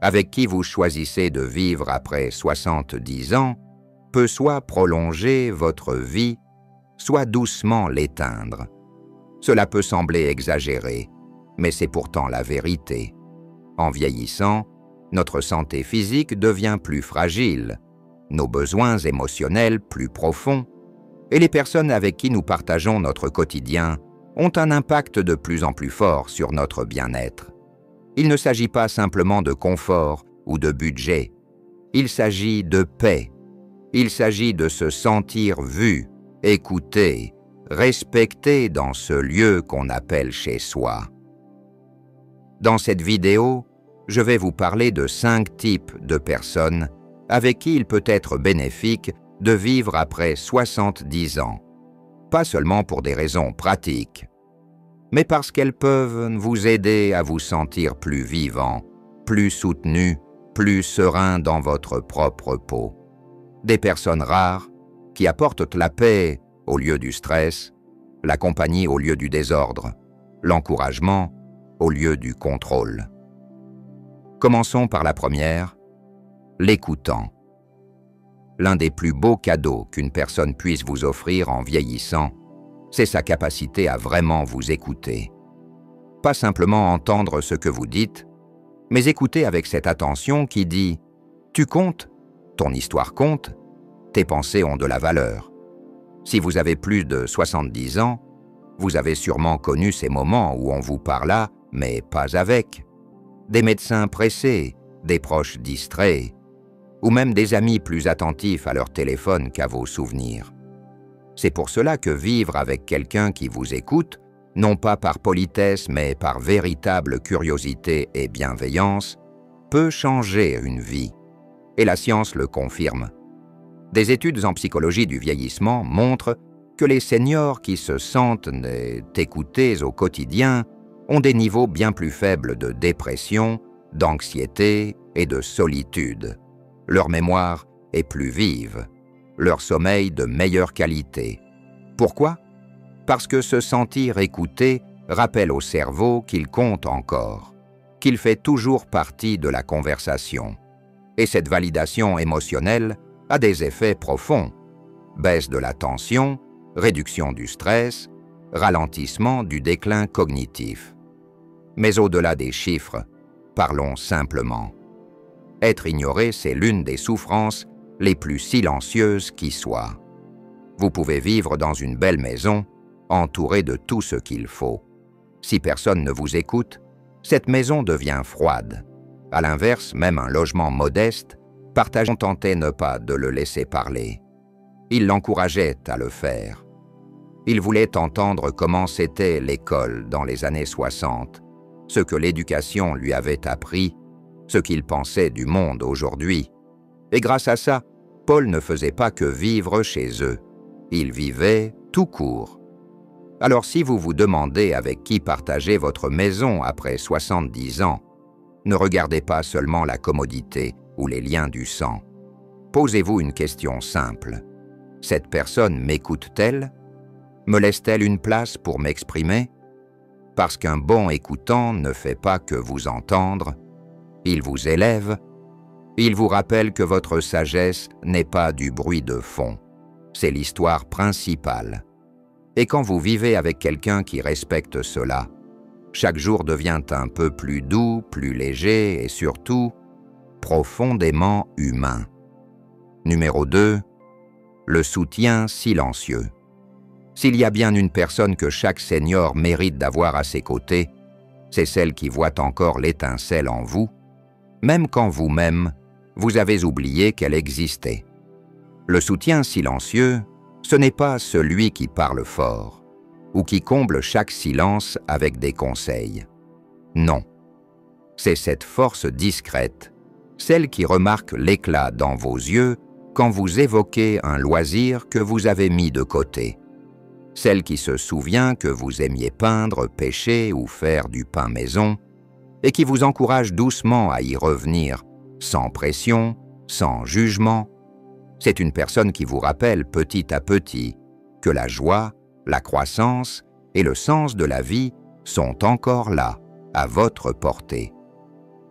avec qui vous choisissez de vivre après 70 ans peut soit prolonger votre vie, soit doucement l'éteindre. Cela peut sembler exagéré, mais c'est pourtant la vérité. En vieillissant, notre santé physique devient plus fragile, nos besoins émotionnels plus profonds, et les personnes avec qui nous partageons notre quotidien ont un impact de plus en plus fort sur notre bien-être. Il ne s'agit pas simplement de confort ou de budget, il s'agit de paix, il s'agit de se sentir vu, écouté, respecté dans ce lieu qu'on appelle chez soi. Dans cette vidéo, je vais vous parler de 5 types de personnes avec qui il peut être bénéfique de vivre après 70 ans. Pas seulement pour des raisons pratiques, mais parce qu'elles peuvent vous aider à vous sentir plus vivant, plus soutenu, plus serein dans votre propre peau. Des personnes rares qui apportent la paix au lieu du stress, la compagnie au lieu du désordre, l'encouragement au lieu du contrôle. Commençons par la première, l'écoutant. L'un des plus beaux cadeaux qu'une personne puisse vous offrir en vieillissant, c'est sa capacité à vraiment vous écouter. Pas simplement entendre ce que vous dites, mais écouter avec cette attention qui dit « Tu comptes, ton histoire compte, tes pensées ont de la valeur ». Si vous avez plus de 70 ans, vous avez sûrement connu ces moments où on vous parla, mais pas avec. Des médecins pressés, des proches distraits, ou même des amis plus attentifs à leur téléphone qu'à vos souvenirs. C'est pour cela que vivre avec quelqu'un qui vous écoute, non pas par politesse mais par véritable curiosité et bienveillance, peut changer une vie. Et la science le confirme. Des études en psychologie du vieillissement montrent que les seniors qui se sentent écoutés au quotidien ont des niveaux bien plus faibles de dépression, d'anxiété et de solitude. Leur mémoire est plus vive, leur sommeil de meilleure qualité. Pourquoi? Parce que se sentir écouté rappelle au cerveau qu'il compte encore, qu'il fait toujours partie de la conversation. Et cette validation émotionnelle a des effets profonds. Baisse de la tension, réduction du stress, ralentissement du déclin cognitif. Mais au-delà des chiffres, parlons simplement. Être ignoré, c'est l'une des souffrances les plus silencieuses qui soient. Vous pouvez vivre dans une belle maison, entouré de tout ce qu'il faut. Si personne ne vous écoute, cette maison devient froide. À l'inverse, même un logement modeste, partageant tentait ne pas de le laisser parler. Il l'encourageait à le faire. Il voulait entendre comment c'était l'école dans les années 60, ce que l'éducation lui avait appris, ce qu'il pensait du monde aujourd'hui. Et grâce à ça, Paul ne faisait pas que vivre chez eux. Il vivait tout court. Alors si vous vous demandez avec qui partager votre maison après 70 ans, ne regardez pas seulement la commodité ou les liens du sang. Posez-vous une question simple. Cette personne m'écoute-t-elle? Me laisse-t-elle une place pour m'exprimer? Parce qu'un bon écoutant ne fait pas que vous entendre, il vous élève, il vous rappelle que votre sagesse n'est pas du bruit de fond, c'est l'histoire principale. Et quand vous vivez avec quelqu'un qui respecte cela, chaque jour devient un peu plus doux, plus léger et surtout profondément humain. Numéro 2, le soutien silencieux. S'il y a bien une personne que chaque senior mérite d'avoir à ses côtés, c'est celle qui voit encore l'étincelle en vous, même quand vous-même, vous avez oublié qu'elle existait. Le soutien silencieux, ce n'est pas celui qui parle fort, ou qui comble chaque silence avec des conseils. Non, c'est cette force discrète, celle qui remarque l'éclat dans vos yeux quand vous évoquez un loisir que vous avez mis de côté. Celle qui se souvient que vous aimiez peindre, pêcher ou faire du pain maison, et qui vous encourage doucement à y revenir, sans pression, sans jugement. C'est une personne qui vous rappelle petit à petit que la joie, la croissance et le sens de la vie sont encore là, à votre portée.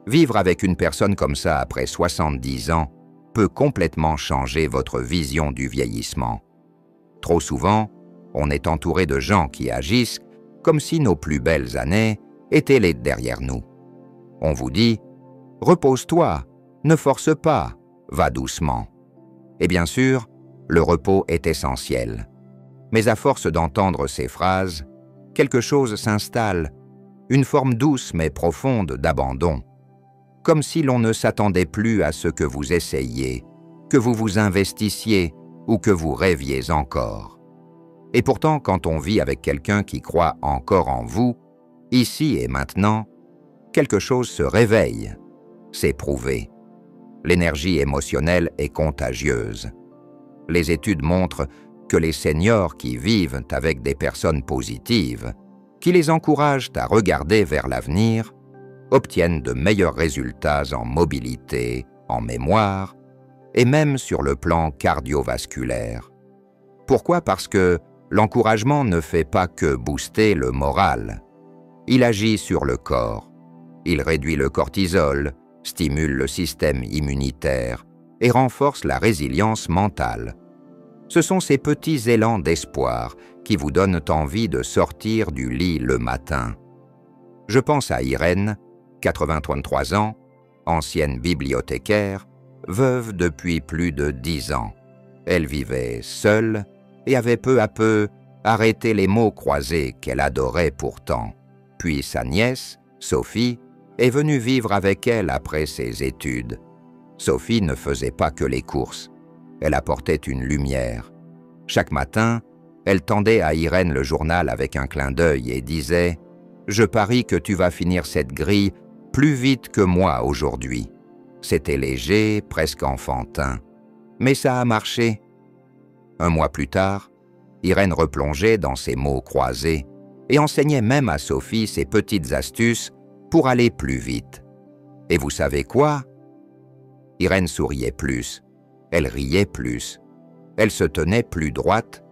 Vivre avec une personne comme ça après 70 ans peut complètement changer votre vision du vieillissement. Trop souvent, on est entouré de gens qui agissent comme si nos plus belles années étaient les derrière nous. On vous dit « Repose-toi, ne force pas, va doucement ». Et bien sûr, le repos est essentiel. Mais à force d'entendre ces phrases, quelque chose s'installe, une forme douce mais profonde d'abandon. Comme si l'on ne s'attendait plus à ce que vous essayiez, que vous vous investissiez ou que vous rêviez encore. Et pourtant, quand on vit avec quelqu'un qui croit encore en vous, ici et maintenant, quelque chose se réveille. C'est prouvé. L'énergie émotionnelle est contagieuse. Les études montrent que les seniors qui vivent avec des personnes positives, qui les encouragent à regarder vers l'avenir, obtiennent de meilleurs résultats en mobilité, en mémoire et même sur le plan cardiovasculaire. Pourquoi? Parce que l'encouragement ne fait pas que booster le moral. Il agit sur le corps. Il réduit le cortisol, stimule le système immunitaire et renforce la résilience mentale. Ce sont ces petits élans d'espoir qui vous donnent envie de sortir du lit le matin. Je pense à Irène, 83 ans, ancienne bibliothécaire, veuve depuis plus de 10 ans. Elle vivait seule et avait peu à peu arrêté les mots croisés qu'elle adorait pourtant. Puis sa nièce, Sophie, est venue vivre avec elle après ses études. Sophie ne faisait pas que les courses. Elle apportait une lumière. Chaque matin, elle tendait à Irène le journal avec un clin d'œil et disait « Je parie que tu vas finir cette grille plus vite que moi aujourd'hui. » C'était léger, presque enfantin. Mais ça a marché. Un mois plus tard, Irène replongeait dans ses mots croisés et enseignait même à Sophie ses petites astuces pour aller plus vite. Et vous savez quoi? Irène souriait plus, elle riait plus, elle se tenait plus droite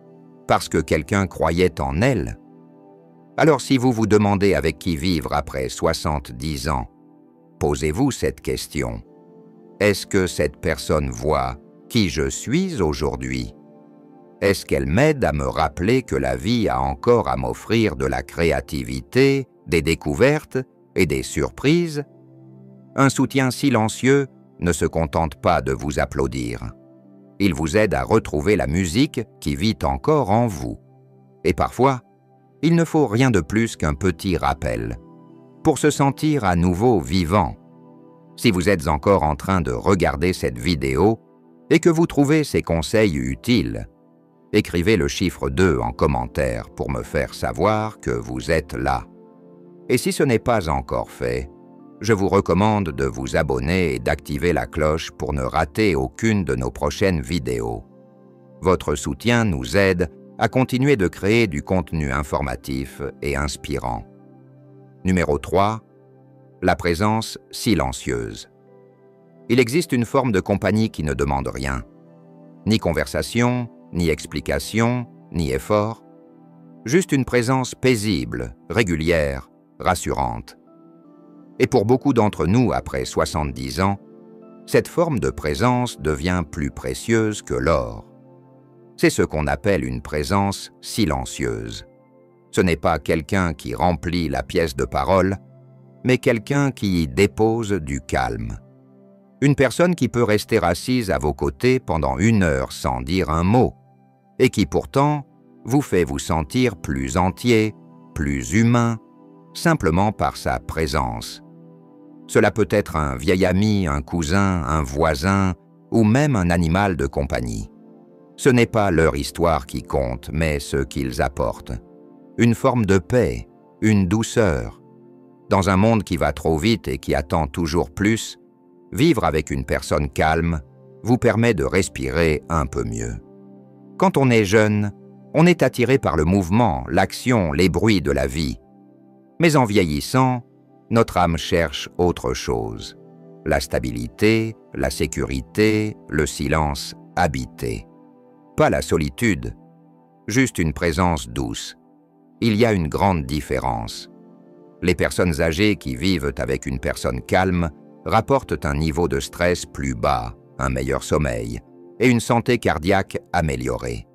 parce que quelqu'un croyait en elle. Alors si vous vous demandez avec qui vivre après 70 ans, posez-vous cette question. Est-ce que cette personne voit qui je suis aujourd'hui? Est-ce qu'elle m'aide à me rappeler que la vie a encore à m'offrir de la créativité, des découvertes et des surprises? Un soutien silencieux ne se contente pas de vous applaudir. Il vous aide à retrouver la musique qui vit encore en vous. Et parfois, il ne faut rien de plus qu'un petit rappel pour se sentir à nouveau vivant. Si vous êtes encore en train de regarder cette vidéo et que vous trouvez ces conseils utiles, écrivez le chiffre 2 en commentaire pour me faire savoir que vous êtes là. Et si ce n'est pas encore fait, je vous recommande de vous abonner et d'activer la cloche pour ne rater aucune de nos prochaines vidéos. Votre soutien nous aide à continuer de créer du contenu informatif et inspirant. Numéro 3. La présence silencieuse. Il existe une forme de compagnie qui ne demande rien. Ni conversation, ni explication, ni effort. Juste une présence paisible, régulière, rassurante. Et pour beaucoup d'entre nous, après 70 ans, cette forme de présence devient plus précieuse que l'or. C'est ce qu'on appelle une présence silencieuse. Ce n'est pas quelqu'un qui remplit la pièce de parole, mais quelqu'un qui y dépose du calme. Une personne qui peut rester assise à vos côtés pendant 1 heure sans dire un mot, et qui pourtant vous fait vous sentir plus entier, plus humain, simplement par sa présence. Cela peut être un vieil ami, un cousin, un voisin, ou même un animal de compagnie. Ce n'est pas leur histoire qui compte, mais ce qu'ils apportent. Une forme de paix, une douceur. Dans un monde qui va trop vite et qui attend toujours plus, vivre avec une personne calme vous permet de respirer un peu mieux. Quand on est jeune, on est attiré par le mouvement, l'action, les bruits de la vie. Mais en vieillissant, notre âme cherche autre chose. La stabilité, la sécurité, le silence habité. Pas la solitude, juste une présence douce. Il y a une grande différence. Les personnes âgées qui vivent avec une personne calme rapportent un niveau de stress plus bas, un meilleur sommeil et une santé cardiaque améliorée.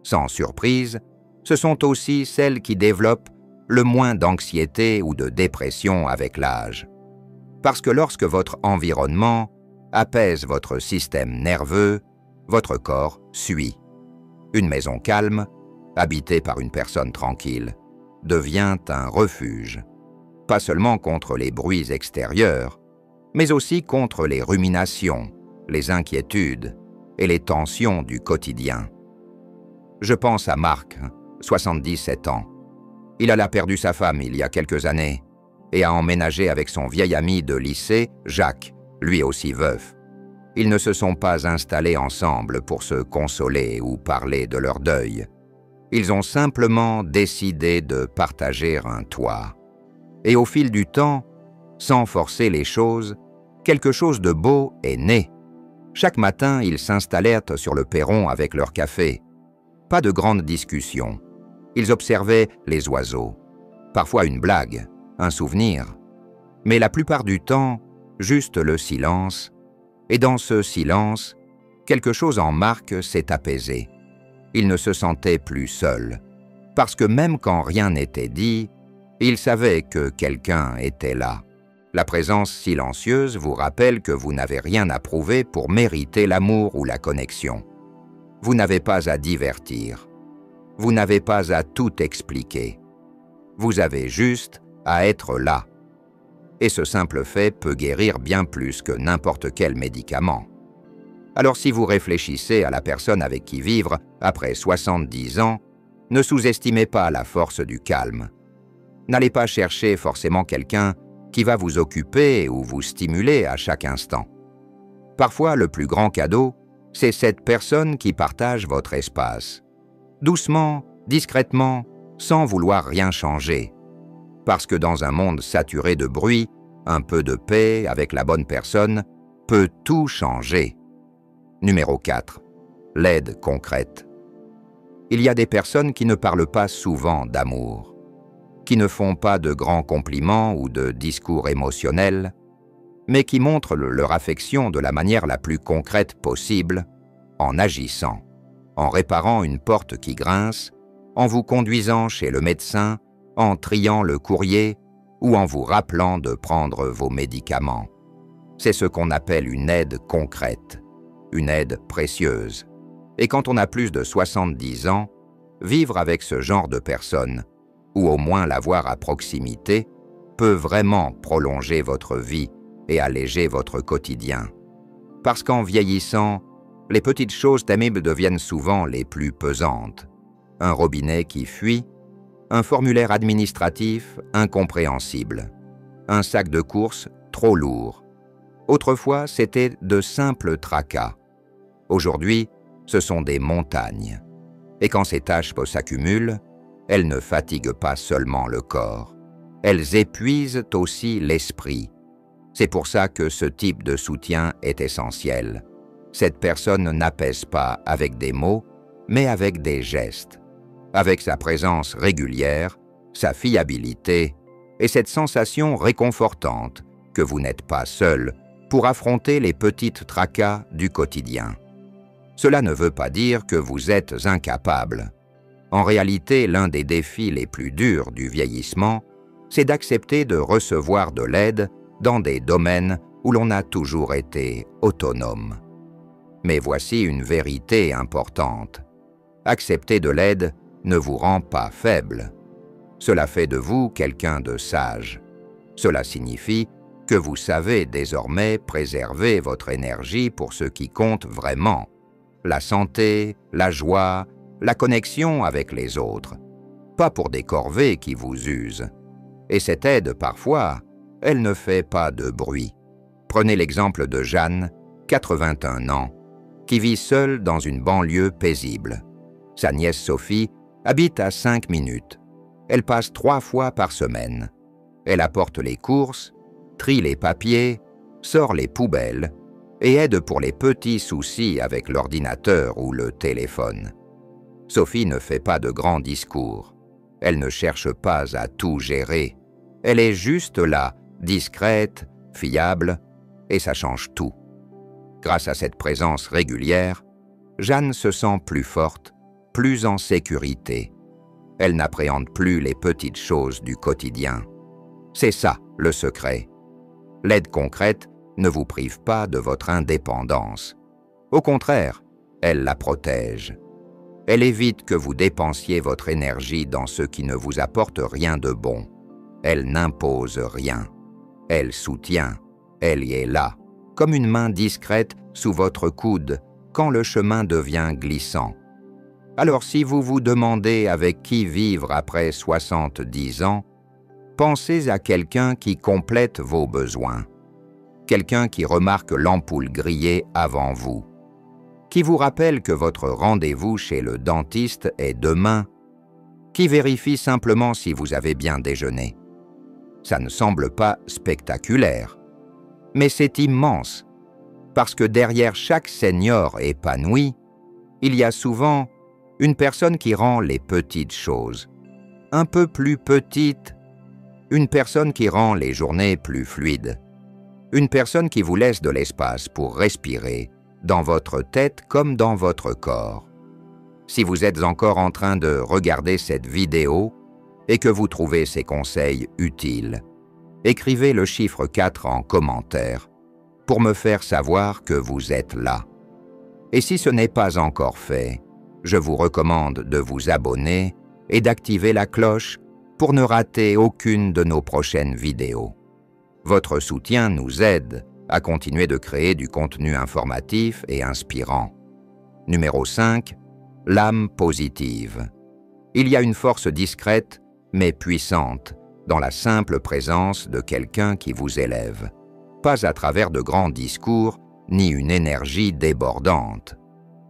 Sans surprise, ce sont aussi celles qui développent le moins d'anxiété ou de dépression avec l'âge. Parce que lorsque votre environnement apaise votre système nerveux, votre corps suit. Une maison calme, habitée par une personne tranquille, devient un refuge, pas seulement contre les bruits extérieurs, mais aussi contre les ruminations, les inquiétudes et les tensions du quotidien. Je pense à Marc, 77 ans. Il a perdu sa femme il y a quelques années et a emménagé avec son vieil ami de lycée, Jacques, lui aussi veuf. Ils ne se sont pas installés ensemble pour se consoler ou parler de leur deuil. Ils ont simplement décidé de partager un toit. Et au fil du temps, sans forcer les choses, quelque chose de beau est né. Chaque matin, ils s'installèrent sur le perron avec leur café. Pas de grandes discussions. Ils observaient les oiseaux. Parfois une blague, un souvenir. Mais la plupart du temps, juste le silence. Et dans ce silence, quelque chose en Marc s'est apaisé. Il ne se sentait plus seul. Parce que même quand rien n'était dit, il savait que quelqu'un était là. La présence silencieuse vous rappelle que vous n'avez rien à prouver pour mériter l'amour ou la connexion. Vous n'avez pas à divertir. Vous n'avez pas à tout expliquer. Vous avez juste à être là. Et ce simple fait peut guérir bien plus que n'importe quel médicament. Alors si vous réfléchissez à la personne avec qui vivre après 70 ans, ne sous-estimez pas la force du calme. N'allez pas chercher forcément quelqu'un qui va vous occuper ou vous stimuler à chaque instant. Parfois, le plus grand cadeau, c'est cette personne qui partage votre espace. Doucement, discrètement, sans vouloir rien changer. Parce que dans un monde saturé de bruit, un peu de paix avec la bonne personne peut tout changer. Numéro 4. L'aide concrète. Il y a des personnes qui ne parlent pas souvent d'amour, qui ne font pas de grands compliments ou de discours émotionnels, mais qui montrent leur affection de la manière la plus concrète possible, en agissant, en réparant une porte qui grince, en vous conduisant chez le médecin, en triant le courrier ou en vous rappelant de prendre vos médicaments. C'est ce qu'on appelle une aide concrète, une aide précieuse. Et quand on a plus de 70 ans, vivre avec ce genre de personnes, ou au moins l'avoir à proximité, peut vraiment prolonger votre vie et alléger votre quotidien. Parce qu'en vieillissant, les petites choses pénibles deviennent souvent les plus pesantes. Un robinet qui fuit, un formulaire administratif incompréhensible, un sac de courses trop lourd. Autrefois, c'était de simples tracas. Aujourd'hui, ce sont des montagnes. Et quand ces tâches s'accumulent, elles ne fatiguent pas seulement le corps. Elles épuisent aussi l'esprit. C'est pour ça que ce type de soutien est essentiel. Cette personne n'apaise pas avec des mots, mais avec des gestes. Avec sa présence régulière, sa fiabilité et cette sensation réconfortante que vous n'êtes pas seul pour affronter les petites tracas du quotidien. Cela ne veut pas dire que vous êtes incapable. En réalité, l'un des défis les plus durs du vieillissement, c'est d'accepter de recevoir de l'aide dans des domaines où l'on a toujours été autonome. Mais voici une vérité importante. Accepter de l'aide ne vous rend pas faible. Cela fait de vous quelqu'un de sage. Cela signifie que vous savez désormais préserver votre énergie pour ce qui compte vraiment. La santé, la joie, la connexion avec les autres. Pas pour des corvées qui vous usent. Et cette aide, parfois, elle ne fait pas de bruit. Prenez l'exemple de Jeanne, 81 ans, qui vit seule dans une banlieue paisible. Sa nièce Sophie habite à 5 minutes. Elle passe 3 fois par semaine. Elle apporte les courses, trie les papiers, sort les poubelles et aide pour les petits soucis avec l'ordinateur ou le téléphone. Sophie ne fait pas de grands discours. Elle ne cherche pas à tout gérer. Elle est juste là, discrète, fiable, et ça change tout. Grâce à cette présence régulière, Jeanne se sent plus forte, plus en sécurité. Elle n'appréhende plus les petites choses du quotidien. C'est ça, le secret. L'aide concrète ne vous prive pas de votre indépendance. Au contraire, elle la protège. Elle évite que vous dépensiez votre énergie dans ce qui ne vous apporte rien de bon. Elle n'impose rien. Elle soutient. Elle y est là, comme une main discrète sous votre coude quand le chemin devient glissant. Alors si vous vous demandez avec qui vivre après 70 ans, pensez à quelqu'un qui complète vos besoins. Quelqu'un qui remarque l'ampoule grillée avant vous. Qui vous rappelle que votre rendez-vous chez le dentiste est demain. Qui vérifie simplement si vous avez bien déjeuné. Ça ne semble pas spectaculaire, mais c'est immense, parce que derrière chaque senior épanoui, il y a souvent une personne qui rend les petites choses un peu plus petites, une personne qui rend les journées plus fluides, une personne qui vous laisse de l'espace pour respirer, dans votre tête comme dans votre corps. Si vous êtes encore en train de regarder cette vidéo et que vous trouvez ces conseils utiles, écrivez le chiffre 4 en commentaire pour me faire savoir que vous êtes là. Et si ce n'est pas encore fait, je vous recommande de vous abonner et d'activer la cloche pour ne rater aucune de nos prochaines vidéos. Votre soutien nous aide à continuer de créer du contenu informatif et inspirant. Numéro 5. L'âme positive. Il y a une force discrète mais puissante dans la simple présence de quelqu'un qui vous élève, pas à travers de grands discours ni une énergie débordante,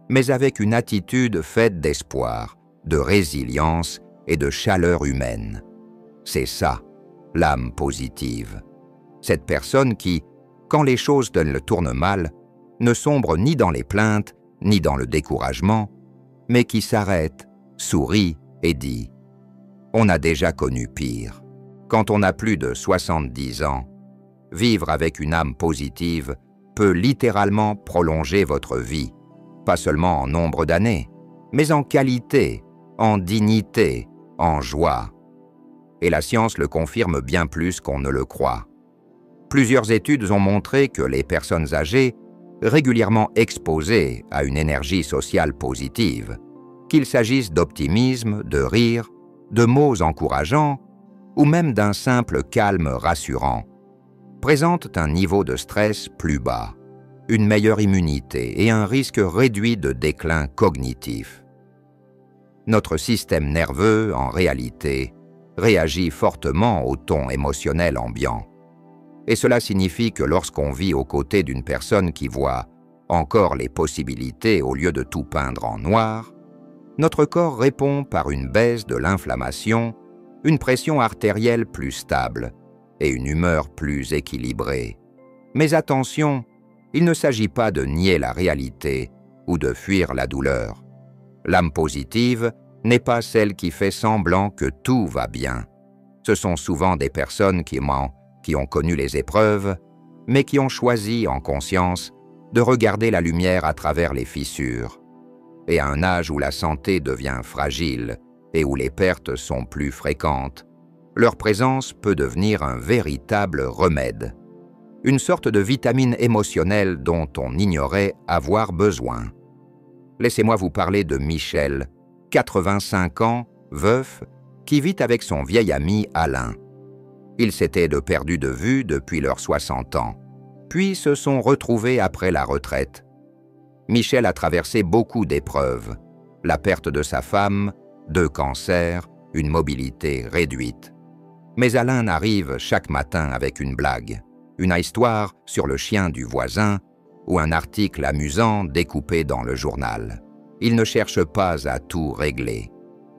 mais avec une attitude faite d'espoir, de résilience et de chaleur humaine. C'est ça, l'âme positive. Cette personne qui, quand les choses le tournent mal, ne sombre ni dans les plaintes, ni dans le découragement, mais qui s'arrête, sourit et dit « On a déjà connu pire ». Quand on a plus de 70 ans, vivre avec une âme positive peut littéralement prolonger votre vie, pas seulement en nombre d'années, mais en qualité, en dignité, en joie. Et la science le confirme bien plus qu'on ne le croit. Plusieurs études ont montré que les personnes âgées, régulièrement exposées à une énergie sociale positive, qu'il s'agisse d'optimisme, de rire, de mots encourageants, ou même d'un simple calme rassurant, présentent un niveau de stress plus bas, une meilleure immunité et un risque réduit de déclin cognitif. Notre système nerveux, en réalité, réagit fortement au ton émotionnel ambiant. Et cela signifie que lorsqu'on vit aux côtés d'une personne qui voit encore les possibilités au lieu de tout peindre en noir, notre corps répond par une baisse de l'inflammation, une pression artérielle plus stable et une humeur plus équilibrée. Mais attention, il ne s'agit pas de nier la réalité ou de fuir la douleur. L'âme positive n'est pas celle qui fait semblant que tout va bien. Ce sont souvent des personnes qui ont connu les épreuves, mais qui ont choisi en conscience de regarder la lumière à travers les fissures. Et à un âge où la santé devient fragile et où les pertes sont plus fréquentes, leur présence peut devenir un véritable remède, une sorte de vitamine émotionnelle dont on ignorait avoir besoin. Laissez-moi vous parler de Michel, 85 ans, veuf, qui vit avec son vieil ami Alain. Ils s'étaient perdus de vue depuis leurs 60 ans, puis se sont retrouvés après la retraite. Michel a traversé beaucoup d'épreuves, la perte de sa femme, 2 cancers, une mobilité réduite. Mais Alain arrive chaque matin avec une blague, une histoire sur le chien du voisin ou un article amusant découpé dans le journal. Il ne cherche pas à tout régler.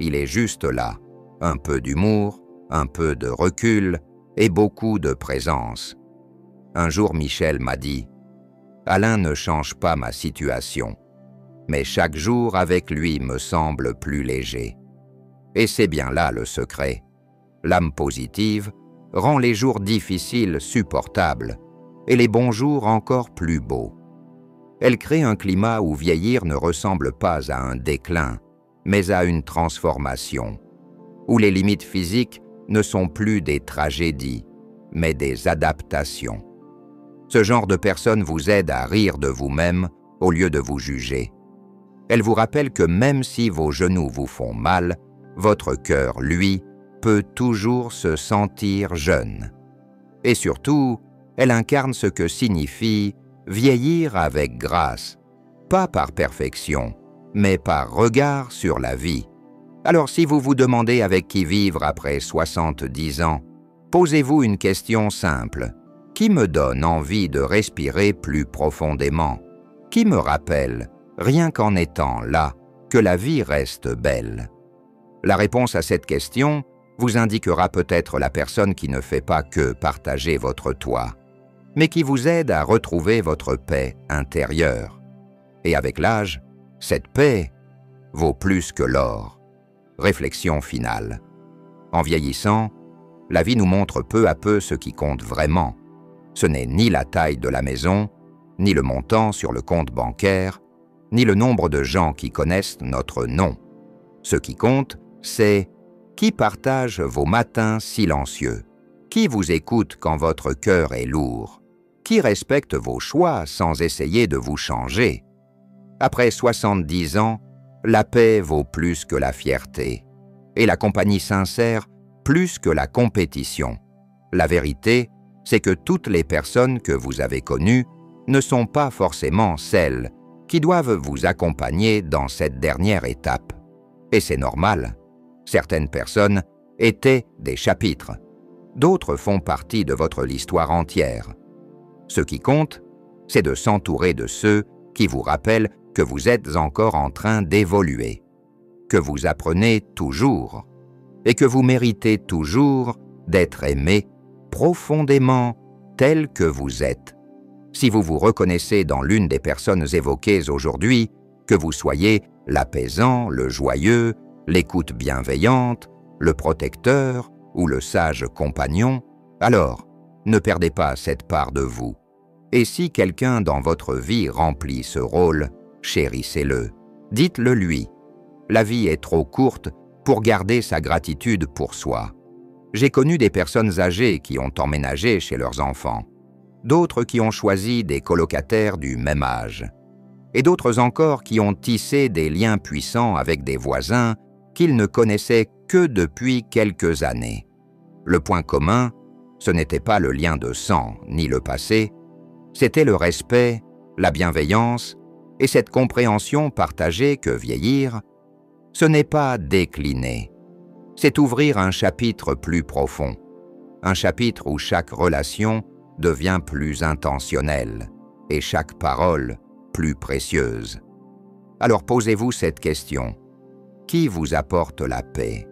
Il est juste là, un peu d'humour, un peu de recul et beaucoup de présence. Un jour, Michel m'a dit « Alain ne change pas ma situation, mais chaque jour avec lui me semble plus léger. » Et c'est bien là le secret. L'âme positive rend les jours difficiles supportables, et les bons jours encore plus beaux. Elle crée un climat où vieillir ne ressemble pas à un déclin, mais à une transformation, où les limites physiques ne sont plus des tragédies, mais des adaptations. Ce genre de personne vous aide à rire de vous-même au lieu de vous juger. Elle vous rappelle que même si vos genoux vous font mal, votre cœur, lui, peut toujours se sentir jeune. Et surtout, elle incarne ce que signifie vieillir avec grâce, pas par perfection, mais par regard sur la vie. Alors si vous vous demandez avec qui vivre après 70 ans, posez-vous une question simple. Qui me donne envie de respirer plus profondément? Qui me rappelle, rien qu'en étant là, que la vie reste belle? La réponse à cette question vous indiquera peut-être la personne qui ne fait pas que partager votre toit, mais qui vous aide à retrouver votre paix intérieure. Et avec l'âge, cette paix vaut plus que l'or. Réflexion finale. En vieillissant, la vie nous montre peu à peu ce qui compte vraiment. Ce n'est ni la taille de la maison, ni le montant sur le compte bancaire, ni le nombre de gens qui connaissent notre nom. Ce qui compte, c'est qui partage vos matins silencieux, qui vous écoute quand votre cœur est lourd, qui respecte vos choix sans essayer de vous changer. Après 70 ans, la paix vaut plus que la fierté, et la compagnie sincère plus que la compétition. La vérité, c'est que toutes les personnes que vous avez connues ne sont pas forcément celles qui doivent vous accompagner dans cette dernière étape. Et c'est normal. Certaines personnes étaient des chapitres. D'autres font partie de votre histoire entière. Ce qui compte, c'est de s'entourer de ceux qui vous rappellent que vous êtes encore en train d'évoluer, que vous apprenez toujours et que vous méritez toujours d'être aimé profondément tel que vous êtes. Si vous vous reconnaissez dans l'une des personnes évoquées aujourd'hui, que vous soyez l'apaisant, le joyeux, l'écoute bienveillante, le protecteur ou le sage compagnon, alors ne perdez pas cette part de vous. Et si quelqu'un dans votre vie remplit ce rôle, chérissez-le, dites-le lui. La vie est trop courte pour garder sa gratitude pour soi. J'ai connu des personnes âgées qui ont emménagé chez leurs enfants, d'autres qui ont choisi des colocataires du même âge, et d'autres encore qui ont tissé des liens puissants avec des voisins qu'ils ne connaissaient que depuis quelques années. Le point commun, ce n'était pas le lien de sang ni le passé, c'était le respect, la bienveillance et cette compréhension partagée que vieillir, ce n'est pas décliner, c'est ouvrir un chapitre plus profond, un chapitre où chaque relation devient plus intentionnelle et chaque parole plus précieuse. Alors posez-vous cette question. Qui vous apporte la paix?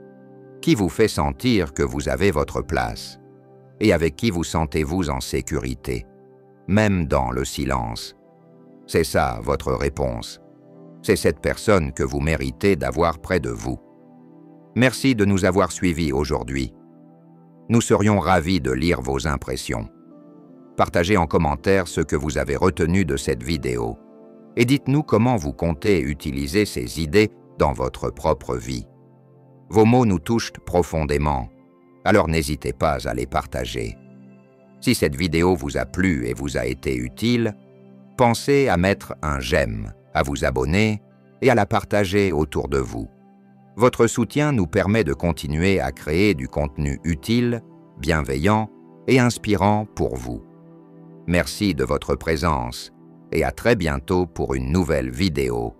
Qui vous fait sentir que vous avez votre place? Et avec qui vous sentez-vous en sécurité, même dans le silence? C'est ça votre réponse. C'est cette personne que vous méritez d'avoir près de vous. Merci de nous avoir suivis aujourd'hui. Nous serions ravis de lire vos impressions. Partagez en commentaire ce que vous avez retenu de cette vidéo et dites-nous comment vous comptez utiliser ces idées dans votre propre vie. Vos mots nous touchent profondément, alors n'hésitez pas à les partager. Si cette vidéo vous a plu et vous a été utile, pensez à mettre un j'aime, à vous abonner et à la partager autour de vous. Votre soutien nous permet de continuer à créer du contenu utile, bienveillant et inspirant pour vous. Merci de votre présence et à très bientôt pour une nouvelle vidéo